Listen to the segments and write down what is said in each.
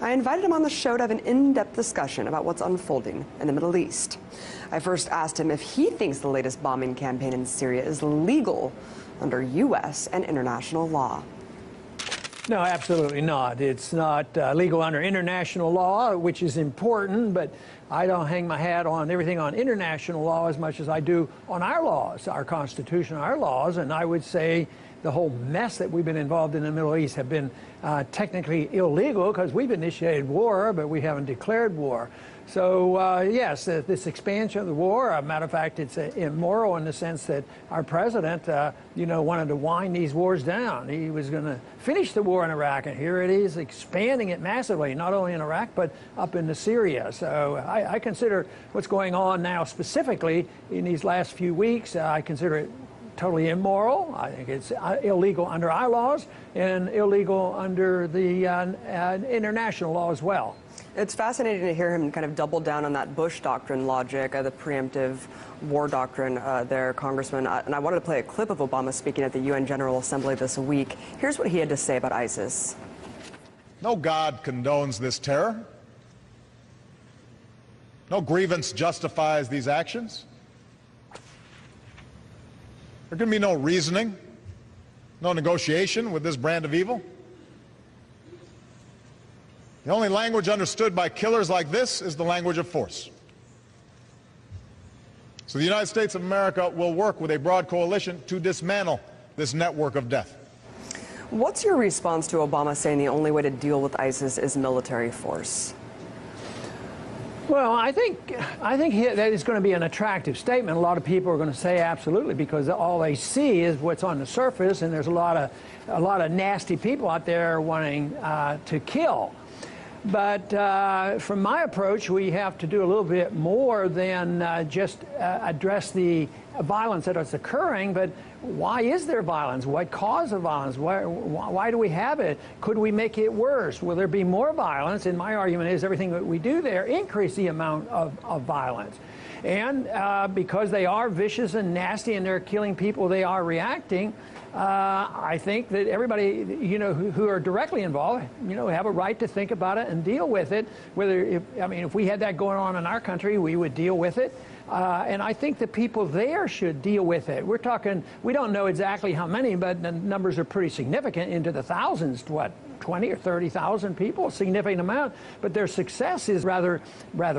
I invited him on the show to have an in-depth discussion about what's unfolding in the Middle East. I first asked him if he thinks the latest bombing campaign in Syria is legal under U.S. and international law. No, absolutely not. It's not legal under international law, which is important, but I don't hang my hat on everything on international law as much as I do on our laws, our Constitution, our laws, and I would say the whole mess that we've been involved in the Middle East have been technically illegal because we've initiated war, but we haven't declared war. So, yes, this expansion of the war, a matter of fact, it's immoral in the sense that our president, wanted to wind these wars down. He was going to finish the war in Iraq, and here it is expanding it massively, not only in Iraq, but up into Syria. So I consider what's going on now specifically in these last few weeks, I consider it totally immoral. I think it's illegal under our laws and illegal under the international law as well. It's fascinating to hear him kind of double down on that Bush doctrine logic, the preemptive war doctrine there, Congressman. And I wanted to play a clip of Obama speaking at the UN General Assembly this week. Here's what he had to say about ISIS. No God condones this terror. No grievance justifies these actions. There can be no reasoning, no negotiation with this brand of evil. The only language understood by killers like this is the language of force. So the United States of America will work with a broad coalition to dismantle this network of death. What's your response to Obama saying the only way to deal with ISIS is military force? Well, I think that is going to be an attractive statement. A lot of people are going to say absolutely, because all they see is what's on the surface, and there's a lot of nasty people out there wanting to kill. But from my approach, we have to do a little bit more than just address the violence that is occurring, but why is there violence? What cause of violence? Why do we have it? Could we make it worse? Will there be more violence? And my argument is everything that we do there increase the amount of violence. And because they are vicious and nasty and they're killing people, they are reacting. I think that everybody, who are directly involved, have a right to think about it and deal with it. If we had that going on in our country, we would deal with it. And I think the people there should deal with it. We're talking, we don't know exactly how many, but the numbers are pretty significant, into the thousands, 20 or 30,000 people, a significant amount, but their success is rather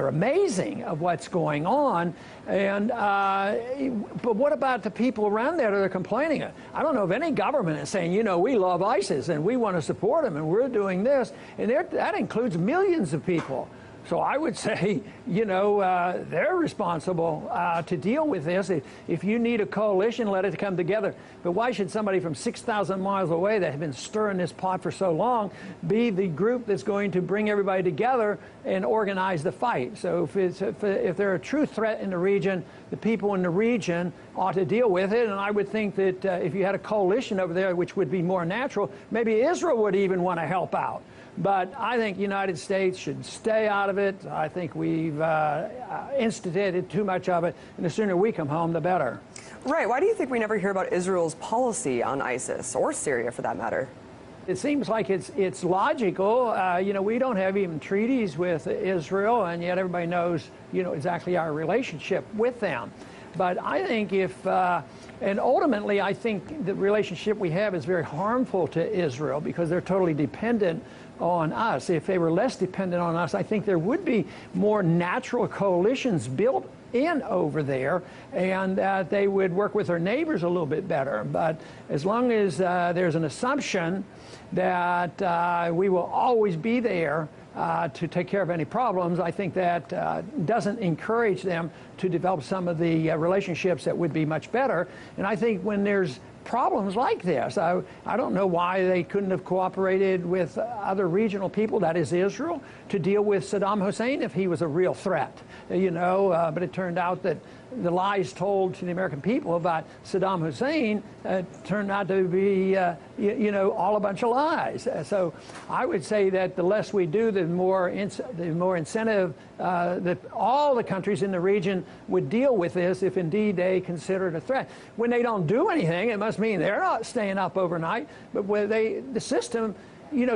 amazing of what's going on. And but what about the people around there that are complaining? I don't know of any government that's saying, we love ISIS and we want to support them and we're doing this, and that includes millions of people. So I would say, they're responsible to deal with this. If you need a coalition, let it come together. But why should somebody from 6,000 miles away that has been stirring this pot for so long be the group that's going to bring everybody together and organize the fight? So if they're a true threat in the region, the people in the region ought to deal with it. And I would think that if you had a coalition over there, which would be more natural, maybe Israel would even want to help out. But I think the United States should stay out of it. I think we've instituted too much of it, and the sooner we come home, the better. Right. Why do you think we never hear about Israel's policy on ISIS, or Syria for that matter? It seems like it's logical. We don't have even treaties with Israel, and yet everybody knows, exactly our relationship with them. But I think and ultimately, I think the relationship we have is very harmful to Israel because they're totally dependent on us. If they were less dependent on us, I think there would be more natural coalitions built in over there, and they would work with their neighbors a little bit better. But as long as there's an assumption that we will always be there to take care of any problems, I think that doesn't encourage them to develop some of the relationships that would be much better. And I think when there's problems like this, I don't know why they couldn't have cooperated with other regional people, that is Israel, to deal with Saddam Hussein if he was a real threat. But it turned out that the lies told to the American people about Saddam Hussein turned out to be, all a bunch of lies. So I would say that the less we do, the more incentive that all the countries in the region would deal with this if indeed they consider it a threat. When they don't do anything, it must mean they're not staying up overnight, but when the system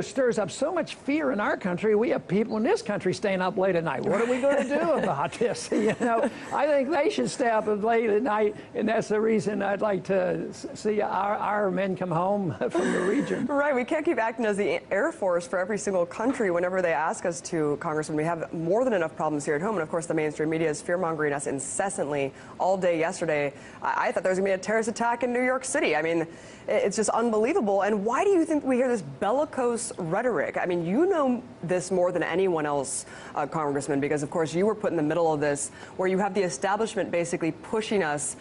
stirs up so much fear in our country. We have people in this country staying up late at night. What are we going to do about this? I think they should stay up late at night, and that's the reason I'd like to see our men come home from the region. Right, we can't keep acting as the Air Force for every single country whenever they ask us to, Congressman. We have more than enough problems here at home, and of course the mainstream media is fear-mongering us incessantly all day yesterday. I thought there was going to be a terrorist attack in New York City. I mean, it's just unbelievable. And why do you think we hear this bellicose rhetoric? I mean, you know this more than anyone else, Congressman, because of course you were put in the middle of this, where you have the establishment basically pushing us,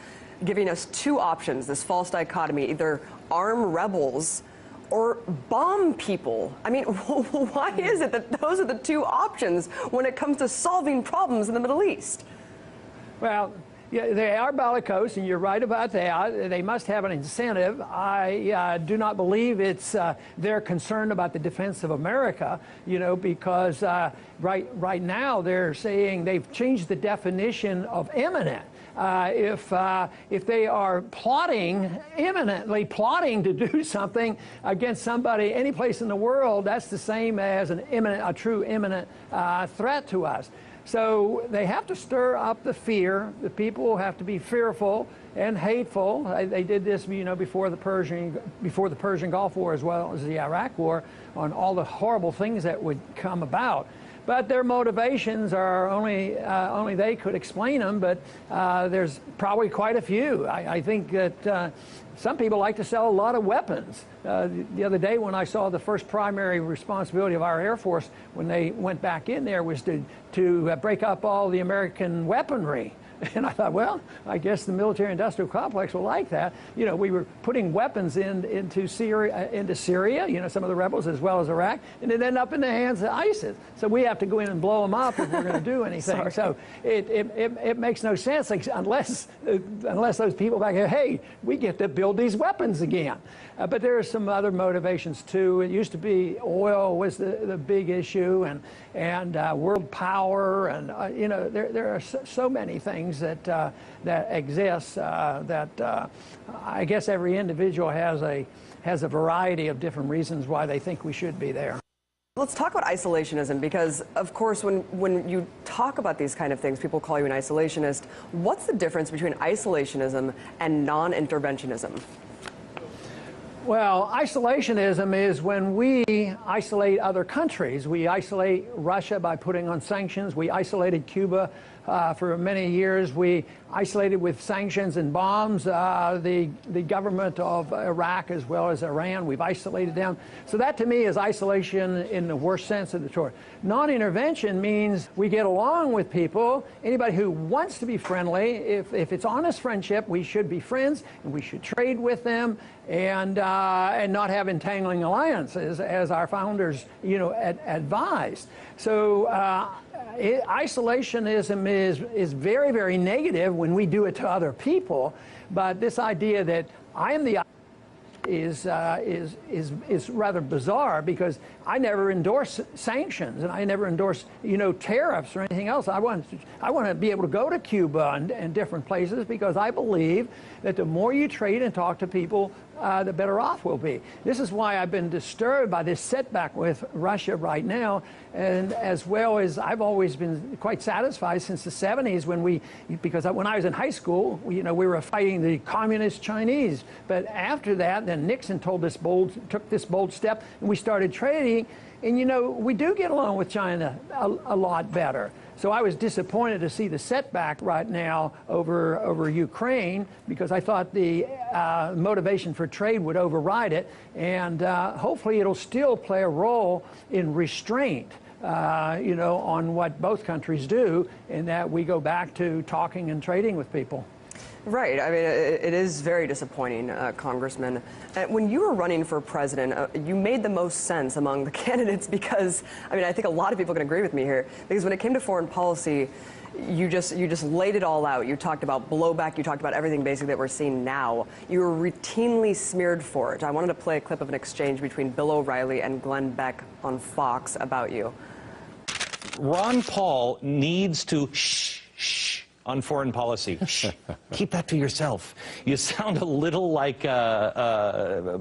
giving us two options, this false dichotomy: either arm rebels or bomb people. I mean, why is it that those are the two options when it comes to solving problems in the Middle East? Well, yeah, they are bellicose, and you're right about that. They must have an incentive. I do not believe it's they're concerned about the defense of America, because right now they're saying they've changed the definition of imminent. If they are imminently plotting to do something against somebody any place in the world, that's the same as a true imminent threat to us. So they have to stir up the fear. The people have to be fearful and hateful. They did this, before the Persian Gulf War as well as the Iraq War, on all the horrible things that would come about. But their motivations are only they could explain them. But there's probably quite a few. I think that some people like to sell a lot of weapons. The other day when I saw the first primary responsibility of our Air Force when they went back in there was to break up all the American weaponry. And I thought, well, I guess the military-industrial complex will like that. We were putting weapons into Syria, some of the rebels, as well as Iraq, and it ended up in the hands of ISIS. So we have to go in and blow them up if we're going to do anything. So it makes no sense unless those people back here, hey, we get to build these weapons again. But there are some other motivations too. It used to be oil was the big issue, and world power, and there are so many things that exist that I guess every individual has a variety of different reasons why they think we should be there. Let's talk about isolationism, because of course when you talk about these kind of things, people call you an isolationist. What's the difference between isolationism and non-interventionism? Well, isolationism is when we isolate other countries. We isolate Russia by putting on sanctions. We isolated Cuba for many years. We isolated with sanctions and bombs the government of Iraq as well as Iran. We've isolated them. So that to me is isolation in the worst sense of the term. Non-intervention means we get along with people. Anybody who wants to be friendly, if it's honest friendship, we should be friends and we should trade with them and not have entangling alliances, as our founders, advised. So isolationism is very, very negative when we do it to other people. But this idea that I am the is rather bizarre, because I never endorse sanctions and I never endorse tariffs or anything else. I want to be able to go to Cuba and different places, because I believe that the more you trade and talk to people, the better off we'll be. This is why I've been disturbed by this setback with Russia right now, and as well as I've always been quite satisfied since the 70s because when I was in high school, we were fighting the communist Chinese. But after that, then Nixon took this bold step, and we started trading, and we do get along with China a lot better. So I was disappointed to see the setback right now over Ukraine, because I thought the motivation for trade would override it, and hopefully it'll still play a role in restraint, on what both countries do, and that we go back to talking and trading with people. Right. I mean, it is very disappointing, Congressman. When you were running for president, you made the most sense among the candidates, because, I mean, I think a lot of people can agree with me here, because when it came to foreign policy, you just laid it all out. You talked about blowback. You talked about everything basically that we're seeing now. You were routinely smeared for it. I wanted to play a clip of an exchange between Bill O'Reilly and Glenn Beck on Fox about you. Ron Paul needs to on foreign policy. Shh, keep that to yourself. You sound a little like Osama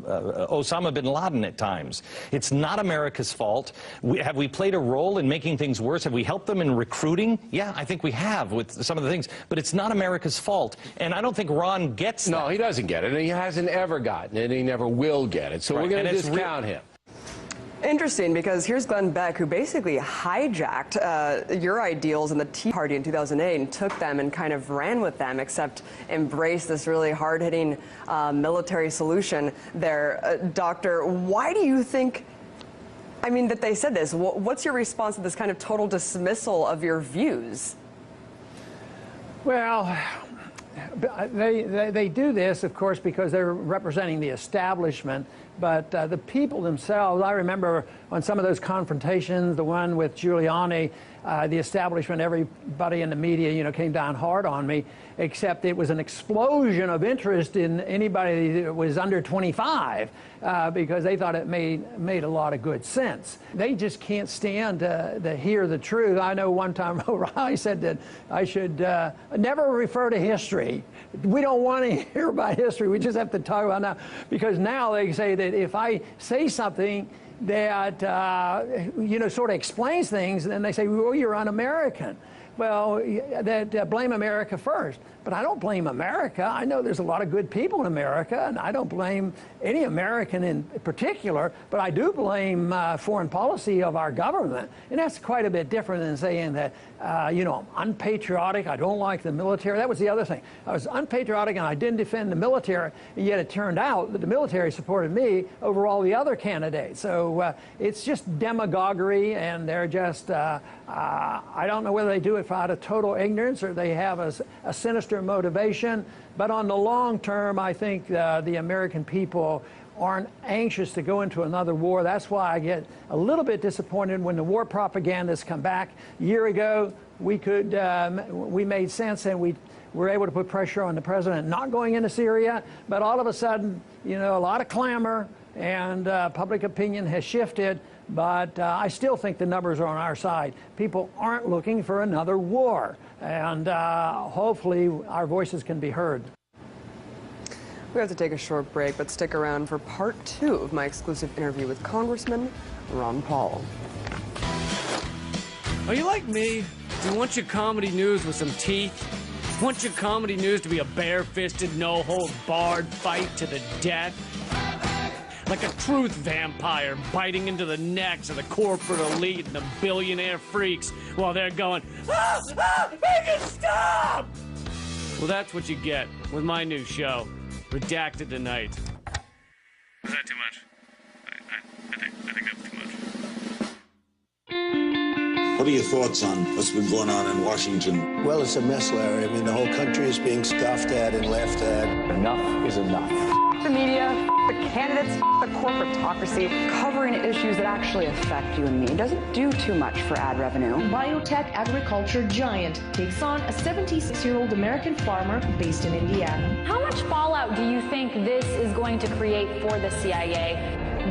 bin Laden at times. It's not America's fault. Have we played a role in making things worse? Have we helped them in recruiting? Yeah, I think we have with some of the things, but it's not America's fault. And I don't think Ron gets that. No, he doesn't get it, and he hasn't ever gotten it, and he never will get it. So we're going to discount him. Interesting, because here's Glenn Beck, who basically hijacked your ideals in the Tea Party in 2008 and took them and kind of ran with them, except embraced this really hard-hitting military solution there. Doctor, why do you think, I mean, that they said this? What's your response to this kind of total dismissal of your views? Well, they do this, of course, because they're representing the establishment. But the people themselves, I remember on some of those confrontations, the one with Giuliani, the establishment, everybody in the media, you know, came down hard on me, except it was an explosion of interest in anybody that was under 25 because they thought it made a lot of good sense. They just can't stand to hear the truth. I know one time O'Reilly said that I should never refer to history. We don't want to hear about history. We just have to talk about now, because now they say that if I say something that, you know, sort of explains things, then they say, well, you're un-American. Well, that blame America first. But I don't blame America. I know there's a lot of good people in America, and I don't blame any American in particular, but I do blame foreign policy of our government. And that's quite a bit different than saying that, you know, I'm unpatriotic, I don't like the military. That was the other thing. I was unpatriotic and I didn't defend the military, and yet it turned out that the military supported me over all the other candidates. So it's just demagoguery, and they're just, I don't know whether they do it out of total ignorance or they have a sinister motivation, but on the long term, I think the American people aren't anxious to go into another war. That's why I get a little bit disappointed when the war propagandists come back. A year ago, we made sense, and we were able to put pressure on the president not going into Syria, but all of a sudden, you know, a lot of clamor, and public opinion has shifted. But I still think the numbers are on our side. People aren't looking for another war, and hopefully our voices can be heard. We have to take a short break, but stick around for part 2 of my exclusive interview with Congressman Ron Paul. Are you like me? Do you want your comedy news with some teeth? Want your comedy news to be a bare-fisted, no-holds-barred fight to the death? Like a truth vampire biting into the necks of the corporate elite and the billionaire freaks while they're going, make it stop! Well, that's what you get with my new show, Redacted Tonight. Is that too much? I think that's too much. What are your thoughts on what's been going on in Washington? Well, it's a mess, Larry. I mean, the whole country is being scoffed at and laughed at. Enough is enough. The media, the candidates, the corporatocracy, covering issues that actually affect you and me doesn't do too much for ad revenue. Biotech agriculture giant takes on a 76-year-old American farmer based in Indiana. How much fallout do you think this is going to create for the CIA?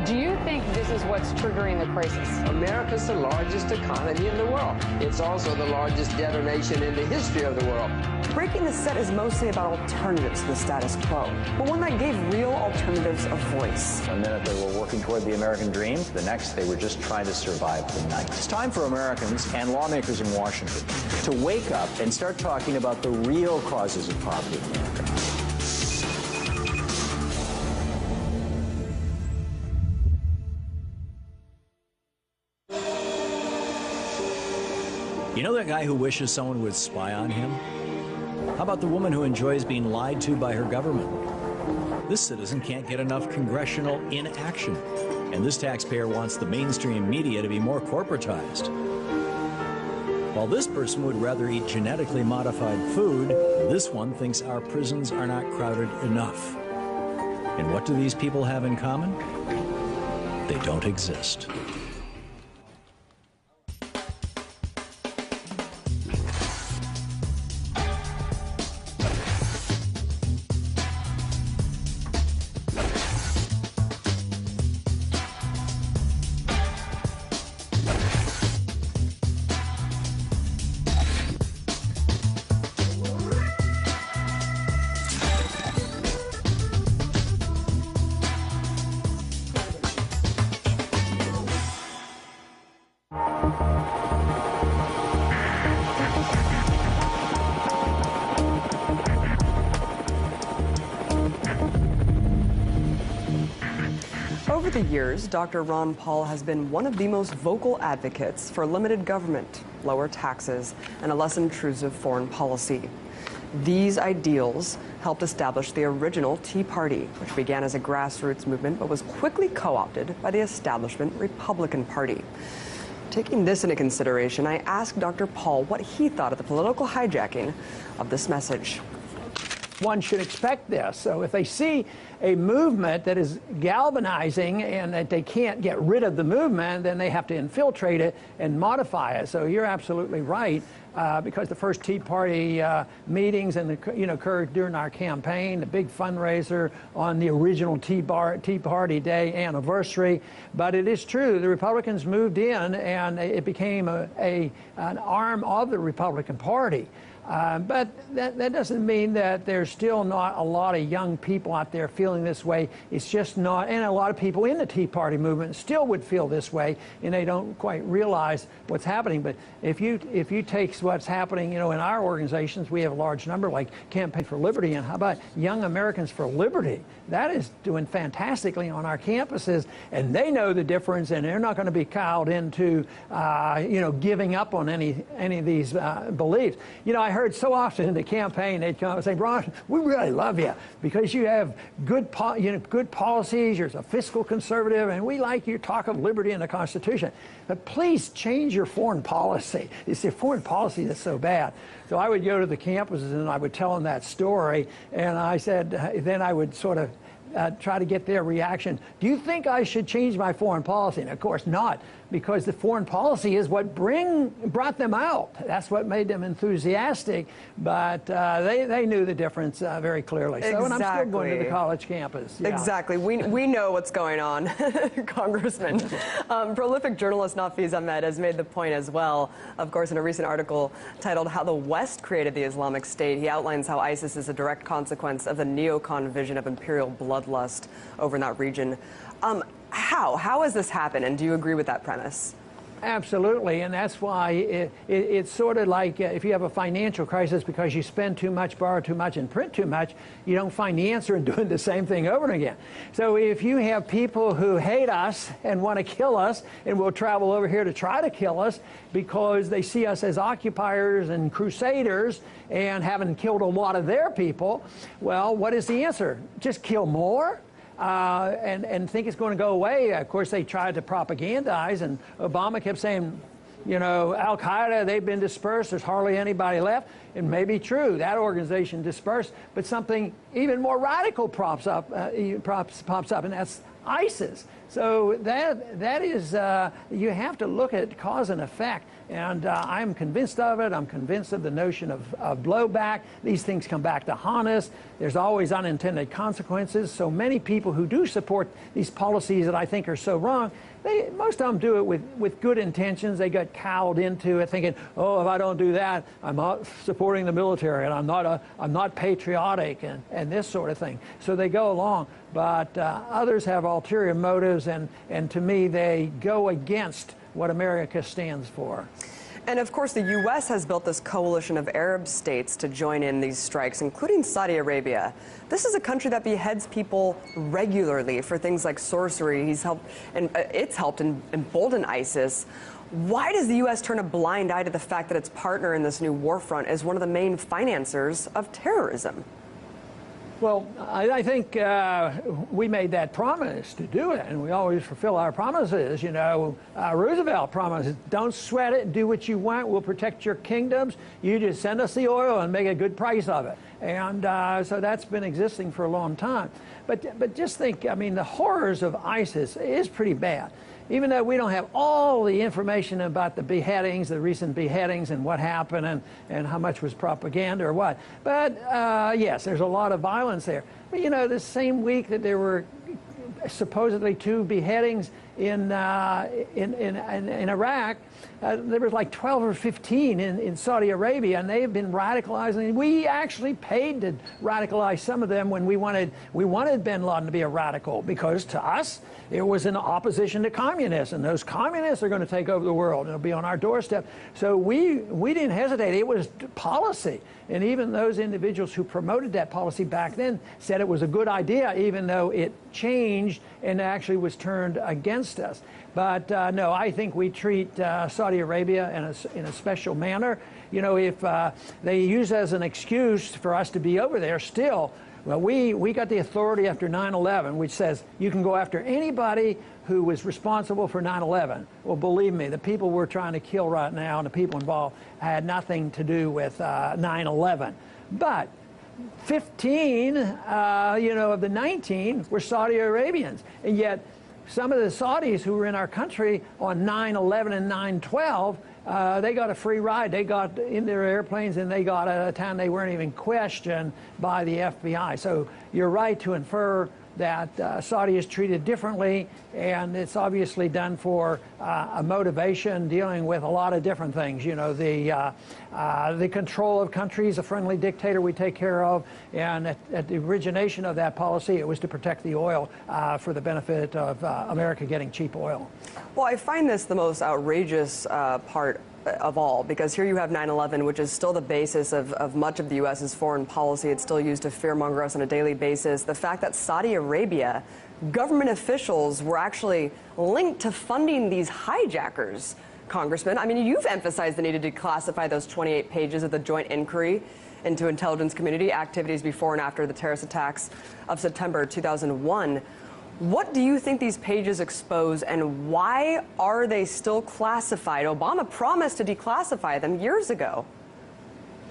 Do you think this is what's triggering the crisis? America's the largest economy in the world. It's also the largest debtor nation in the history of the world. Breaking the Set is mostly about alternatives to the status quo, but one that gave real alternatives a voice. One minute they were working toward the American dream, the next they were just trying to survive the night. It's time for Americans and lawmakers in Washington to wake up and start talking about the real causes of poverty in America. You know that guy who wishes someone would spy on him? How about the woman who enjoys being lied to by her government? This citizen can't get enough congressional inaction, and this taxpayer wants the mainstream media to be more corporatized. While this person would rather eat genetically modified food, this one thinks our prisons are not crowded enough. And what do these people have in common? They don't exist. the years, Dr. Ron Paul has been one of the most vocal advocates for limited government, lower taxes, and a less intrusive foreign policy. These ideals helped establish the original Tea Party, which began as a grassroots movement but was quickly co-opted by the establishment Republican Party. Taking this into consideration, I asked Dr. Paul what he thought of the political hijacking of this message. One should expect this. So if they see a movement that is galvanizing and that they can't get rid of the movement, then they have to infiltrate it and modify it. So you're absolutely right, because the first Tea Party meetings occurred during our campaign, the big fundraiser on the original Tea Party Day anniversary. But it is true, the Republicans moved in and it became an arm of the Republican Party. But that doesn't mean that there's still not a lot of young people out there feeling this way. It's just not, and a lot of people in the Tea Party movement still would feel this way, and they don't quite realize what's happening. But if you take what's happening, in our organizations, we have a large number like Campaign for Liberty, and how about Young Americans for Liberty? That is doing fantastically on our campuses, and they know the difference, and they're not going to be cowed into, giving up on any of these beliefs. I heard so often in the campaign they'd come and say, "Ron, we really love you because you have good policies. You're a fiscal conservative, and we like your talk of liberty and the Constitution. But please change your foreign policy. It's your foreign policy that's so bad." So I would go to the campuses and I would tell them that story, and I said, then I would sort of try to get their reaction. Do you think I should change my foreign policy? And of course not, because the foreign policy is what brought them out. That's what made them enthusiastic, but they knew the difference very clearly. So, Exactly. And I'm still going to the college campus. Yeah. Exactly. We know what's going on, Congressman. Prolific journalist Nafeez Ahmed has made the point as well. Of course, in a recent article titled "How the West Created the Islamic State," he outlines how ISIS is a direct consequence of the neocon vision of imperial bloodlust over in that region. How has this happened, and do you agree with that premise? Absolutely, and that's why it's sort of like if you have a financial crisis because you spend too much, borrow too much, and print too much, you don't find the answer in doing the same thing over and again. So if you have people who hate us and want to kill us and will travel over here to try to kill us because they see us as occupiers and crusaders and haven't killed a lot of their people, well, what is the answer? Just kill more? And think it's going to go away. Of course, they tried to propagandize, and Obama kept saying, Al-Qaeda, they've been dispersed. There's hardly anybody left. It may be true. That organization dispersed, but something even more radical pops up, and that's ISIS. So that is, you have to look at cause and effect. And I'm convinced of it. I'm convinced of the notion of blowback. These things come back to haunt us. There's always unintended consequences. So many people who do support these policies that I think are so wrong, most of them do it with good intentions. They get cowed into it thinking, oh, if I don't do that, I'm not supporting the military and I'm not patriotic and this sort of thing. So they go along. But others have ulterior motives, and to me, they go against what America stands for. And of course, the U.S. has built this coalition of Arab states to join in these strikes, including Saudi Arabia. This is a country that beheads people regularly for things like sorcery. It's helped embolden ISIS. Why does the U.S. turn a blind eye to the fact that its partner in this new war front is one of the main financiers of terrorism? Well, I think we made that promise to do it, and we always fulfill our promises. Roosevelt promised, don't sweat it, do what you want, we'll protect your kingdoms. You just send us the oil and make a good price of it. And so that's been existing for a long time. But just think, the horrors of ISIS is pretty bad. Even though we don't have all the information about the beheadings, the recent beheadings and what happened and how much was propaganda or what. But yes, there's a lot of violence there. But the same week that there were supposedly 2 beheadings in Iraq. There was like 12 or 15 in Saudi Arabia, and they have been radicalizing. We actually paid to radicalize some of them when we wanted bin Laden to be a radical, because to us it was in opposition to communists, and those communists are going to take over the world, and it'll be on our doorstep. So we didn't hesitate. It was policy, and even those individuals who promoted that policy back then said it was a good idea, even though it changed and actually was turned against us. But no, I think we treat Saudi Arabia in a special manner. You know, if they use as an excuse for us to be over there still, well, we got the authority after 9/11, which says you can go after anybody who was responsible for 9/11. Well, believe me, the people we're trying to kill right now and the people involved had nothing to do with 9/11. But 15, of the 19 were Saudi Arabians, and yet some of the Saudis who were in our country on 9/11 and 9/12, they got a free ride. They got in their airplanes and they got out of town. They weren't even questioned by the FBI. So you're right to infer that Saudi is treated differently, and it's obviously done for a motivation dealing with a lot of different things. You know, the control of countries, a friendly dictator we take care of, and at the origination of that policy, it was to protect the oil for the benefit of America getting cheap oil. Well, I find this the most outrageous part of all, because here you have 9/11, which is still the basis of much of the U.S.'s foreign policy. It's still used to fearmonger us on a daily basis. The fact that Saudi Arabia, government officials were actually linked to funding these hijackers, Congressman. I mean, you've emphasized the need to declassify those 28 pages of the joint inquiry into intelligence community activities before and after the terrorist attacks of September 2001. What do you think these pages expose, and why are they still classified? Obama promised to declassify them years ago.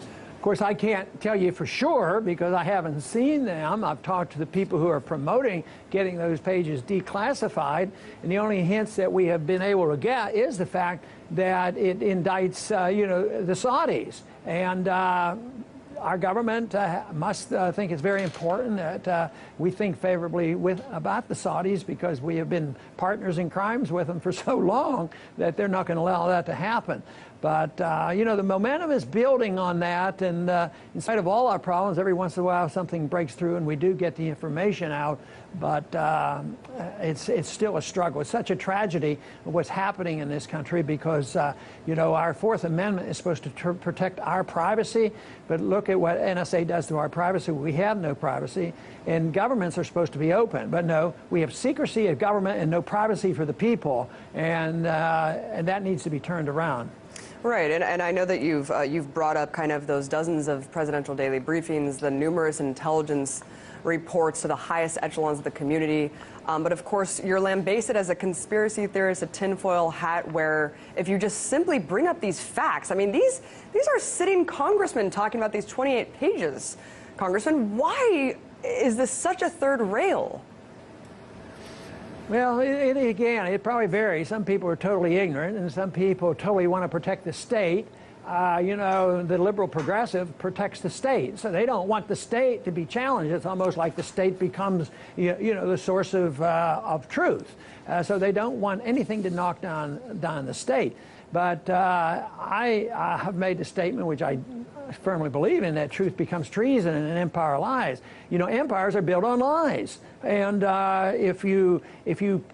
Of course, I can't tell you for sure because I haven't seen them. I've talked to the people who are promoting getting those pages declassified, and the only hints that we have been able to get is the fact that it indicts, the Saudis. And our government must think it's very important that we think favorably about the Saudis, because we have been partners in crimes with them for so long that they're not going to allow that to happen. But, the momentum is building on that, and in spite of all our problems, every once in a while something breaks through and we do get the information out, but it's still a struggle. It's such a tragedy of what's happening in this country because, our Fourth Amendment is supposed to protect our privacy, but look at what NSA does to our privacy. We have no privacy, and governments are supposed to be open, but no, we have secrecy of government and no privacy for the people, and that needs to be turned around. Right, and I know that you've brought up kind of those dozens of presidential daily briefings, the numerous intelligence reports to the highest echelons of the community. But of course, you're lambasted as a conspiracy theorist, a tinfoil hat, where if you just simply bring up these facts, I mean, these are sitting congressmen talking about these 28 pages. Congressman, why is this such a third rail? Well, again, it probably varies. Some people are totally ignorant, and some people totally want to protect the state. The liberal progressive protects the state, so they don't want the state to be challenged. It's almost like the state becomes, the source of truth. So they don't want anything to knock down the state. But I have made the statement, which I firmly believe in, that truth becomes treason and an empire lies. Empires are built on lies. And if you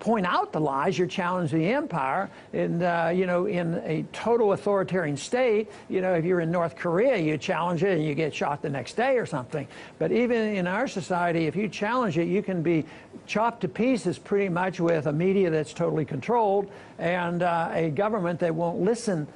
point out the lies, you're challenging the empire. And, in a total authoritarian state, if you're in North Korea, you challenge it and you get shot the next day or something. But even in our society, if you challenge it, you can be chopped to pieces pretty much with a media that's totally controlled and a government that won't listen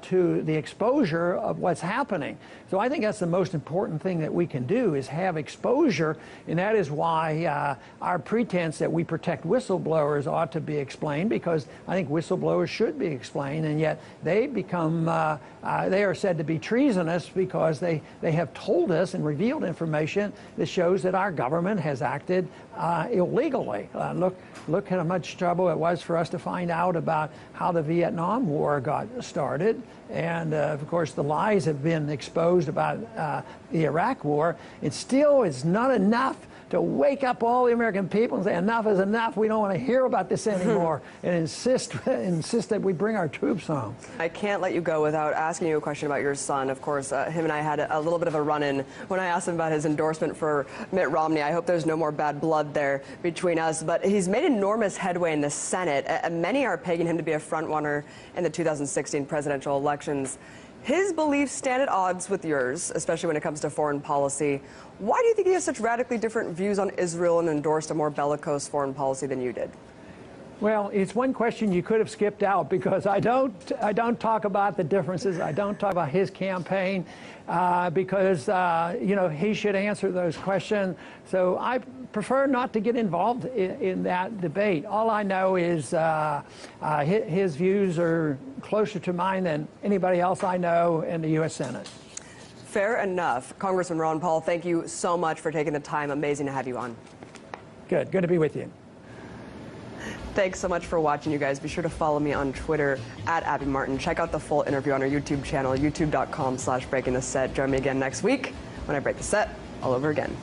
to the exposure of what's happening. So I think that's the most important thing that we can do, is have exposure, and that is why our pretense that we protect whistleblowers ought to be explained, because I think whistleblowers should be explained, and yet they become, they are said to be treasonous because they have told us and revealed information that shows that our government has acted illegally. Look at how much trouble it was for us to find out about how the Vietnam War war got started. And, of course, the lies have been exposed about the Iraq war. It still is not enough to wake up all the American people and say, enough is enough. We don't want to hear about this anymore, and insist that we bring our troops home. I can't let you go without asking you a question about your son. Of course, him and I had a little bit of a run-in when I asked him about his endorsement for Mitt Romney. I hope there's no more bad blood there between us. But he's made enormous headway in the Senate. Many are pegging him to be a front-runner in the 2016 presidential elections. His beliefs stand at odds with yours, especially when it comes to foreign policy. Why do you think he has such radically different views on Israel and endorsed a more bellicose foreign policy than you did? Well, it's one question you could have skipped out, because I don't talk about the differences. I don't talk about his campaign because you know, he should answer those questions. So I prefer not to get involved in that debate. All I know is his views are closer to mine than anybody else I know in the U.S. Senate. Fair enough. Congressman Ron Paul, thank you so much for taking the time. Amazing to have you on. Good to be with you. Thanks so much for watching, you guys. Be sure to follow me on Twitter @AbbyMartin. Check out the full interview on our YouTube channel, youtube.com/breakingtheset. Join me again next week when I break the set all over again.